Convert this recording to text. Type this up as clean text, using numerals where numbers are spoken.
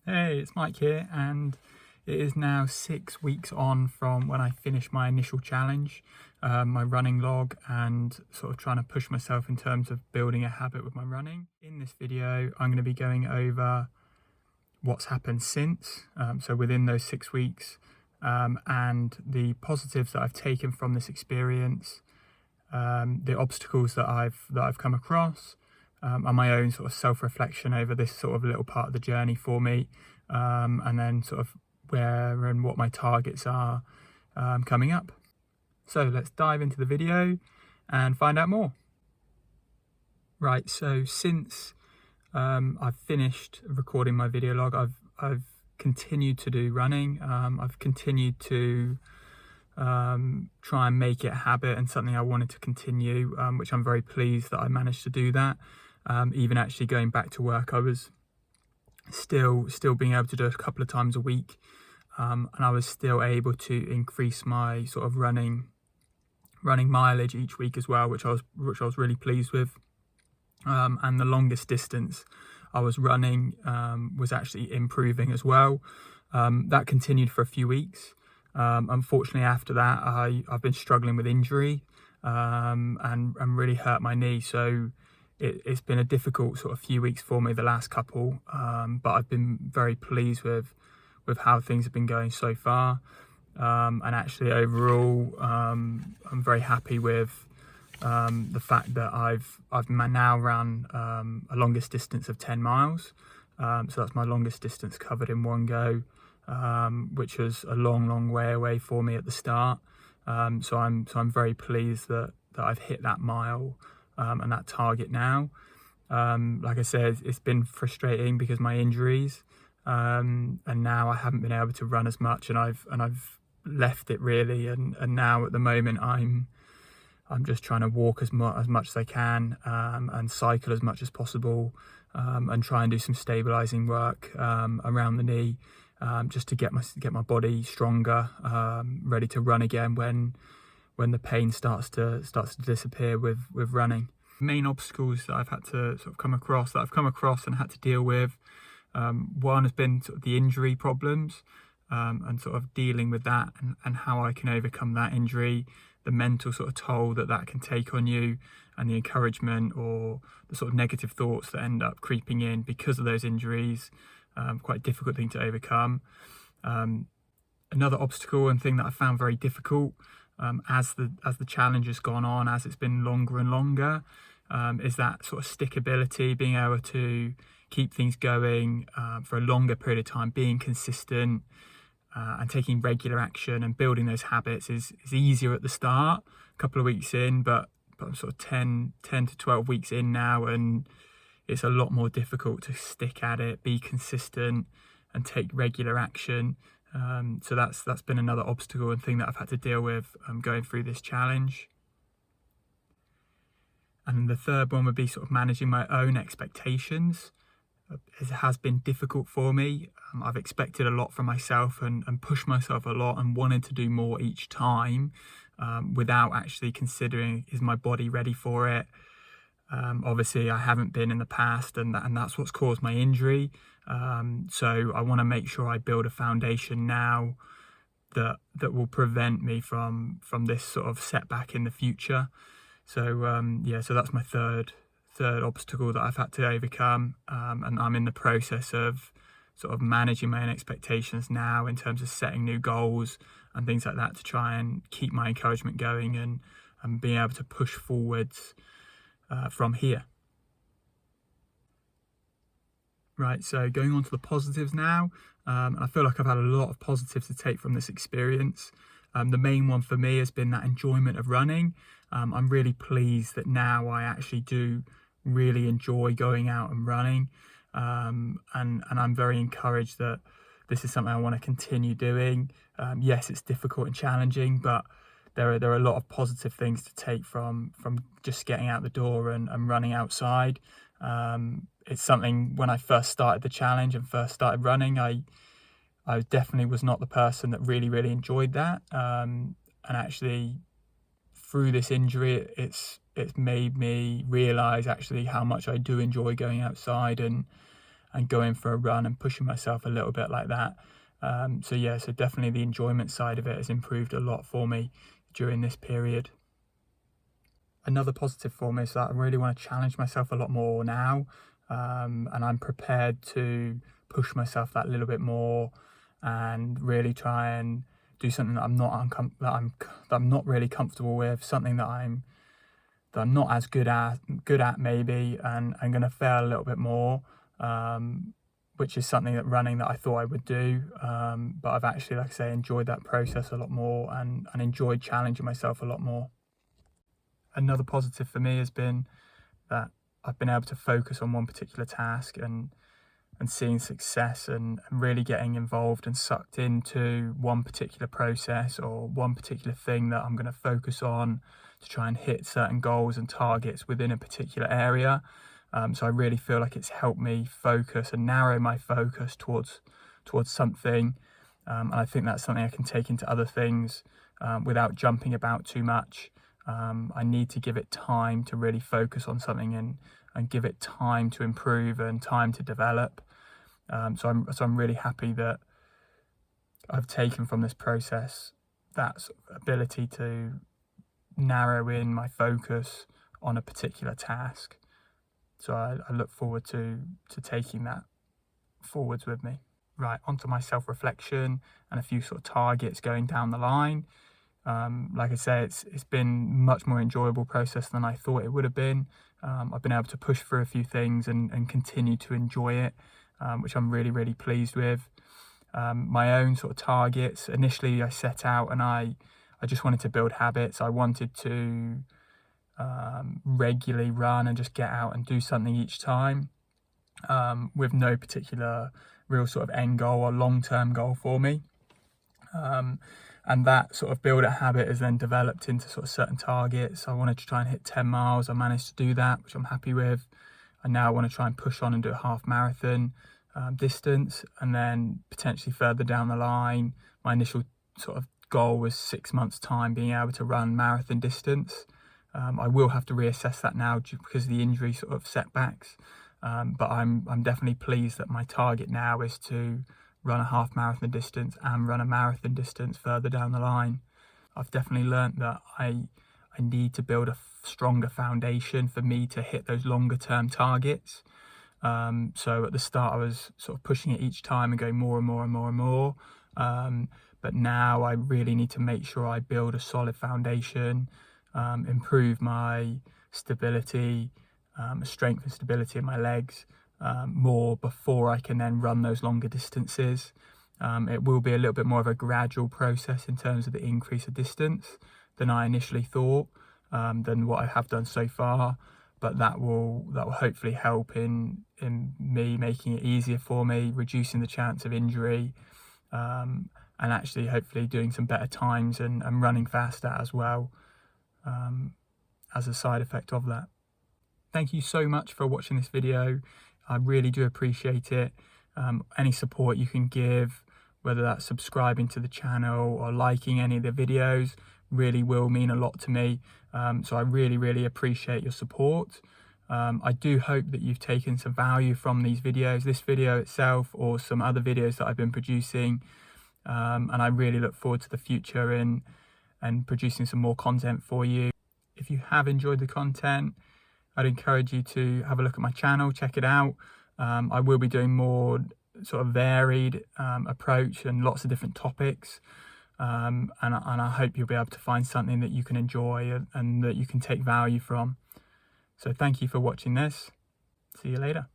Hey, it's Mike here, and it is now 6 weeks on from when I finished my initial challenge, my running log, and sort of trying to push myself in terms of building a habit with my running. In this video, I'm going to be going over what's happened since, so within those 6 weeks, and the positives that I've taken from this experience, the obstacles that I've come across, and my own sort of self-reflection over this sort of little part of the journey for me, and then sort of where and what my targets are coming up. So let's dive into the video and find out more. Right, so since I've finished recording my video log, I've continued to do running. I've continued to try and make it a habit and something I wanted to continue, which I'm very pleased that I managed to do that. Even actually going back to work, I was still being able to do it a couple of times a week, and I was still able to increase my sort of running mileage each week as well, which I was really pleased with. And the longest distance I was running was actually improving as well. That continued for a few weeks. Unfortunately, after that, I've been struggling with injury and really hurt my knee. So it's been a difficult sort of few weeks for me, the last couple, but I've been very pleased with how things have been going so far. And actually overall, I'm very happy with the fact that I've now run a longest distance of 10 miles. So that's my longest distance covered in one go, which was a long way away for me at the start. So I'm very pleased that I've hit that mile and that target now. Like I said, it's been frustrating because my injuries, and now I haven't been able to run as much, and I've left it really, and now at the moment I'm just trying to walk as much as I can, and cycle as much as possible, and try and do some stabilizing work around the knee, just to get my body stronger, ready to run again when the pain starts to disappear with running. Main obstacles that I've had to sort of come across and had to deal with, one has been sort of the injury problems, and sort of dealing with that and how I can overcome that injury, the mental sort of toll that can take on you, and the encouragement or the sort of negative thoughts that end up creeping in because of those injuries. Quite a difficult thing to overcome. Another obstacle and thing that I found very difficult, as the challenge has gone on, as it's been longer and longer, is that sort of stickability, being able to keep things going for a longer period of time, being consistent, and taking regular action and building those habits is easier at the start, a couple of weeks in, but I'm sort of 10 to 12 weeks in now, and it's a lot more difficult to stick at it, be consistent, and take regular action. So that's been another obstacle and thing that I've had to deal with going through this challenge. And the third one would be sort of managing my own expectations. It has been difficult for me. I've expected a lot from myself and pushed myself a lot and wanted to do more each time, without actually considering, is my body ready for it? Obviously I haven't been in the past, and that's what's caused my injury. So I want to make sure I build a foundation now that will prevent me from this sort of setback in the future. So yeah, so that's my third obstacle that I've had to overcome, and I'm in the process of sort of managing my own expectations now in terms of setting new goals and things like that to try and keep my encouragement going and being able to push forwards from here. Right, so going on to the positives now, and I feel like I've had a lot of positives to take from this experience. The main one for me has been that enjoyment of running. I'm really pleased that now I actually do really enjoy going out and running, and I'm very encouraged that this is something I want to continue doing. Yes, it's difficult and challenging, but there are a lot of positive things to take from just getting out the door and running outside. It's something, when I first started the challenge and first started running, I definitely was not the person that really enjoyed that, and actually through this injury it's made me realize actually how much I do enjoy going outside and and going for a run and pushing myself a little bit like that. So definitely the enjoyment side of it has improved a lot for me during this period. Another positive for me is that I really want to challenge myself a lot more now, and I'm prepared to push myself that little bit more and really try and do something that I'm not really comfortable with, something that I'm not as good at maybe, and I'm going to fail a little bit more, which is something that running that I thought I would do, but I've actually, like I say, enjoyed that process a lot more and enjoyed challenging myself a lot more. Another positive for me has been that I've been able to focus on one particular task and seeing success and really getting involved and sucked into one particular process or one particular thing that I'm going to focus on to try and hit certain goals and targets within a particular area. So I really feel like it's helped me focus and narrow my focus towards something. And I think that's something I can take into other things without jumping about too much. I need to give it time to really focus on something and give it time to improve and time to develop. So I'm really happy that I've taken from this process that sort of ability to narrow in my focus on a particular task. So I look forward to taking that forwards with me. Right, onto my self-reflection and a few sort of targets going down the line. Like I say, it's been much more enjoyable process than I thought it would have been. I've been able to push through a few things and continue to enjoy it, which I'm really, really pleased with. My own sort of targets, initially I set out and I just wanted to build habits. I wanted to regularly run and just get out and do something each time, with no particular real sort of end goal or long-term goal for me. And that sort of build a habit has then developed into sort of certain targets. I wanted to try and hit 10 miles. I managed to do that, which I'm happy with. I now want to try and push on and do a half marathon distance, and then potentially further down the line, my initial sort of goal was 6 months' time being able to run marathon distance. I will have to reassess that now because of the injury sort of setbacks. But I'm definitely pleased that my target now is to run a half marathon distance and run a marathon distance further down the line. I've definitely learnt that I need to build a stronger foundation for me to hit those longer term targets. So at the start I was sort of pushing it each time and going more and more and more and more. But now I really need to make sure I build a solid foundation, improve my stability, strength and stability in my legs, more before I can then run those longer distances. It will be a little bit more of a gradual process in terms of the increase of distance than I initially thought, than what I have done so far. But that will hopefully help in me making it easier for me, reducing the chance of injury, and actually hopefully doing some better times and running faster as well, as a side effect of that. Thank you so much for watching this video. I really do appreciate it. Any support you can give, whether that's subscribing to the channel or liking any of the videos, really will mean a lot to me. So I really, really appreciate your support. I do hope that you've taken some value from these videos, this video itself or some other videos that I've been producing. And I really look forward to the future and producing some more content for you. If you have enjoyed the content, I'd encourage you to have a look at my channel, check it out. I will be doing more sort of varied approach and lots of different topics. And I hope you'll be able to find something that you can enjoy and that you can take value from. So thank you for watching this. See you later.